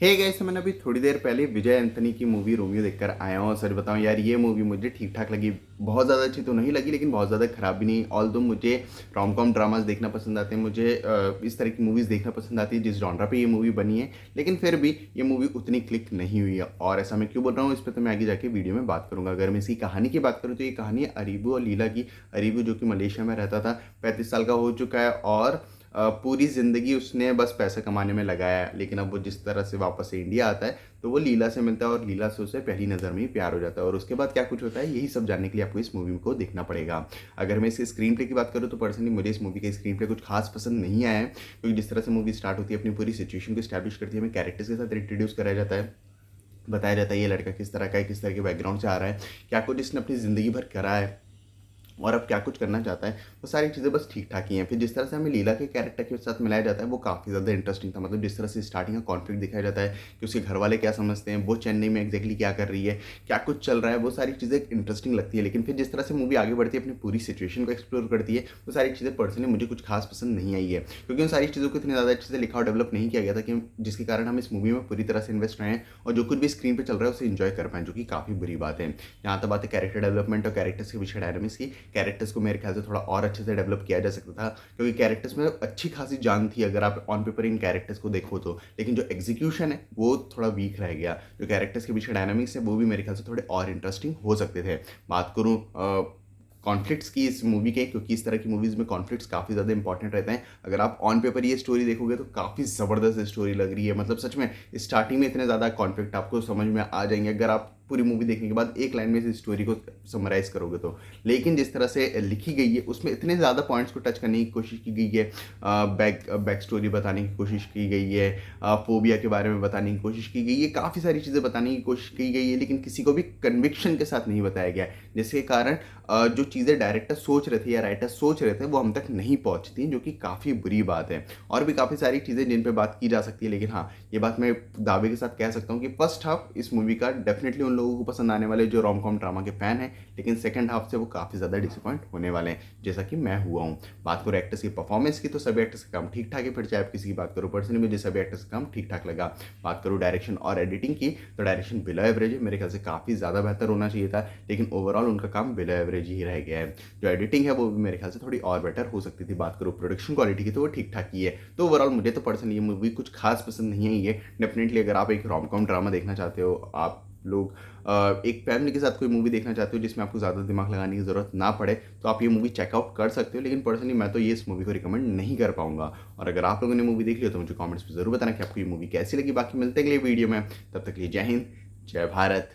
Hey guys, मैंने अभी थोड़ी देर पहले विजय एंथनी की मूवी रोमियो देखकर आया हूँ। सच बताऊँ यार, ये मूवी मुझे ठीक ठाक लगी। बहुत ज़्यादा अच्छी तो नहीं लगी, लेकिन बहुत ज़्यादा खराब भी नहीं। ऑल दो मुझे रोम कॉम ड्रामास देखना पसंद आते हैं, मुझे इस तरह की मूवीज़ देखना पसंद आती है जिस जॉनरा पे ये मूवी बनी है। लेकिन फिर भी ये मूवी उतनी क्लिक नहीं हुई है। और ऐसा मैं क्यों बोल रहा हूँ, इस पर तो मैं आगे जाके वीडियो में बात करूँगा। अगर मैं इसकी कहानी की बात करूँ तो ये कहानी है अरीबू और लीला की। अरीबू जो कि मलेशिया में रहता था, 35 साल का हो चुका है और पूरी ज़िंदगी उसने बस पैसा कमाने में लगाया है। लेकिन अब वो जिस तरह से वापस से इंडिया आता है तो वो लीला से मिलता है और लीला से उसे पहली नज़र में ही प्यार हो जाता है। और उसके बाद क्या कुछ होता है, यही सब जानने के लिए आपको इस मूवी को देखना पड़ेगा। अगर मैं इसके स्क्रीन प्ले की बात करूँ तो पर्सनली मुझे इस मूवी का स्क्रीन प्ले कुछ खास पसंद नहीं आया है, क्योंकि जिस तरह से मूवी स्टार्ट होती है अपनी पूरी सिचुएशन को स्टैब्लिश करती है, हमें कैरेक्टर्स के साथ इंट्रोड्यूस कराया जाता है, बताया जाता है ये लड़का किस तरह का है, किस तरह के बैकग्राउंड से आ रहा है, क्या कुछ इसने अपनी ज़िंदगी भर करा है और अब क्या कुछ करना चाहता है। वो सारी चीज़ें बस ठीक ठाक ही हैं। फिर जिस तरह से हमें लीला के कैरेक्टर के साथ मिलाया जाता है वो काफ़ी ज़्यादा इंटरेस्टिंग था। मतलब जिस तरह से स्टार्टिंग का कॉन्फ्लिक्ट दिखाया जाता है कि उसके घर वाले क्या समझते हैं, वो चेन्नई में एग्जैक्टली क्या कर रही है, क्या कुछ चल रहा है, वो सारी चीज़ें इंटरेस्टिंग लगती है। लेकिन फिर जिस तरह से मूवी आगे बढ़ती है, अपनी पूरी सिचुएशन को एक्सप्लोर करती है, वो सारी चीज़ें पर्सनली मुझे कुछ खास पसंद नहीं आई है, क्योंकि उन सारी चीज़ों को इतनी ज़्यादा अच्छे से लिखा और डेवलप नहीं किया गया था कि जिसके कारण हम इस मूवी में पूरी तरह से इन्वेस्ट रहे हैं और जो कुछ भी स्क्रीन पर चल रहा है उसे इंजॉय कर पाएँ, जो कि काफ़ी बुरी बात है। यहाँ तक बात है कैरेक्टर डेवलपमेंट और कैरेक्टर्स के पीछे डायनामिक्स की। कैरेक्टर्स को मेरे ख्याल से थोड़ा और अच्छे से डेवलप किया जा सकता था, क्योंकि कैरेक्टर्स में अच्छी खासी जान थी अगर आप ऑन पेपर इन कैरेक्टर्स को देखो तो। लेकिन जो एग्जीक्यूशन है वो थोड़ा वीक रह गया। जो कैरेक्टर्स के पीछे डायनामिक्स है वो भी मेरे ख्याल से थोड़े और इंटरेस्टिंग हो सकते थे। बात करूँ कॉन्फ्लिक्ट्स की इस मूवी के, क्योंकि इस तरह की मूवीज़ में कॉन्फ्लिक्ट्स काफ़ी ज़्यादा इंपॉर्टेंट रहते हैं। अगर आप ऑन पेपर ये स्टोरी देखोगे तो काफ़ी ज़बरदस्त स्टोरी लग रही है। मतलब सच में स्टार्टिंग में इतने ज़्यादा कॉन्फ्लिक्ट आपको समझ में आ जाएंगे अगर आप पूरी मूवी देखने के बाद एक लाइन में इस स्टोरी को समराइज़ करोगे तो। लेकिन जिस तरह से लिखी गई है उसमें इतने ज़्यादा पॉइंट्स को टच करने की कोशिश की गई है, बैक स्टोरी बताने की कोशिश की गई है, फोबिया के बारे में बताने की कोशिश की गई है, काफ़ी सारी चीज़ें बताने की कोशिश की गई है, लेकिन किसी को भी कन्विक्शन के साथ नहीं बताया गया है, जिसके कारण जो चीज़ें डायरेक्टर सोच रहे थे या राइटर सोच रहे थे वो हम तक नहीं पहुंचती, जो कि काफ़ी बुरी बात है। और भी काफ़ी सारी चीज़ें जिन पे बात की जा सकती है, लेकिन हाँ, ये बात मैं दावे के साथ कह सकता हूँ कि फर्स्ट हाफ इस मूवी का डेफिनेटली उन लोगों को पसंद आने वाले जो रोम कॉम ड्रामा के फैन हैं, लेकिन सेकंड हाफ से वो काफ़ी ज़्यादा डिसअपॉइंट होने वाले हैं, जैसा कि मैं हुआ हूँ। बात करो एक्टर्स की परफॉर्मेंस की तो सभी एक्टर्स का काम ठीक ठाक है, फिर चाहे आप किसी की बात करो, पर्सनली मुझे सभी एक्टर्स का काम ठीक ठाक लगा। बात करो डायरेक्शन और एडिटिंग की तो डायरेक्शन बिलो एवरेज है, मेरे ख्याल से काफ़ी ज़्यादा बेहतर होना चाहिए था, लेकिन ओवरऑल उनका काम बिलो एवरेज ही रह गया है। जो एडिटिंग है वो भी मेरे ख्याल से थोड़ी और बेटर हो सकती थी। बात करो प्रोडक्शन क्वालिटी की तो वो ठीक ठाक ही है। तो ओवरऑल मुझे तो पर्सनली ये मूवी कुछ खास पसंद नहीं आई है। डेफिनेटली अगर आप एक रोम कॉम ड्रामा देखना चाहते हो, आप लोग एक फैमिली के साथ कोई मूवी देखना चाहते हो जिसमें आपको ज़्यादा दिमाग लगाने की ज़रूरत ना पड़े, तो आप ये मूवी चेकआउट कर सकते हो। लेकिन पर्सनली मैं तो ये इस मूवी को रिकमेंड नहीं कर पाऊंगा। और अगर आप लोगों ने मूवी देख ली हो तो मुझे कमेंट्स में ज़रूर बताना कि आपको ये मूवी कैसी लगी। बाकी मिलते हैं अगले वीडियो में, तब तक के लिए जय हिंद, जय भारत,